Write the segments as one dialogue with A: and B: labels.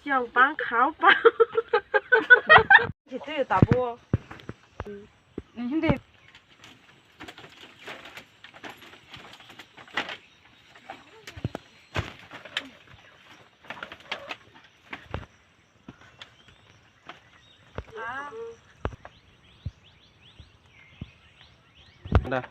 A: 酱帮烤包。这对打不？你兄弟。啊。
B: đây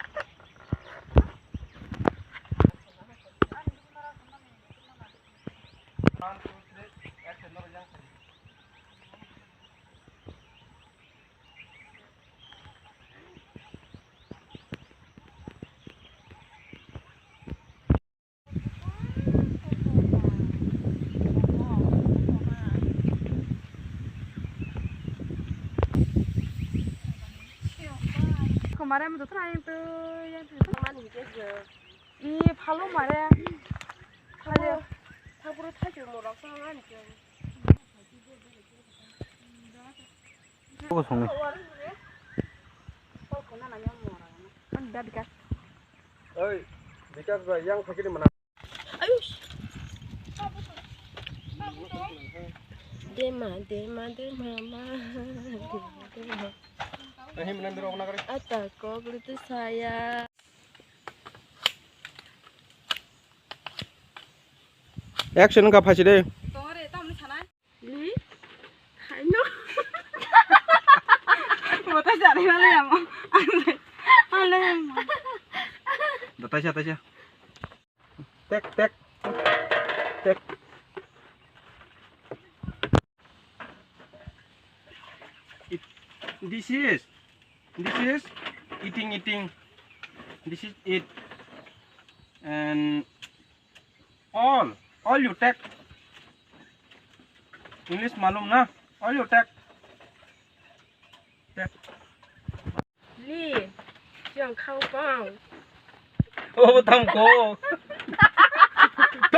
A: 말하면 더 트라이브 많이 이겼어. 이 발로 말해. 발로 탑으로 타지 뭐라고 생각하니까.
B: 보고 송네
A: 안 돼,
B: ơi 비kas ba yang fakiri mana
A: 아유 씨. 데마.
B: him nandir ogna kare
A: 아따 거 그래도 사야.
B: action ka phachi de
A: 너래 땀 차나? 리? 하이노? 못하지 않으려야 뭐. 안 돼.
B: tasia tek this is eating this is it and all you take English malum na all you take
A: 리. 좀 카우빵.
B: ô thằng cô tốt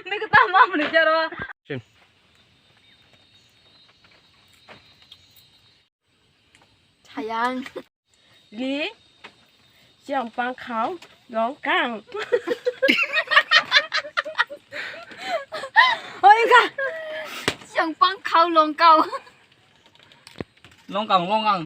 A: 내가 땀 마음을 내자라. 자양. 리. 짱빵 카우. 롱깡. 어이가.
C: chẳng băng khâu lồng cầu
B: long còng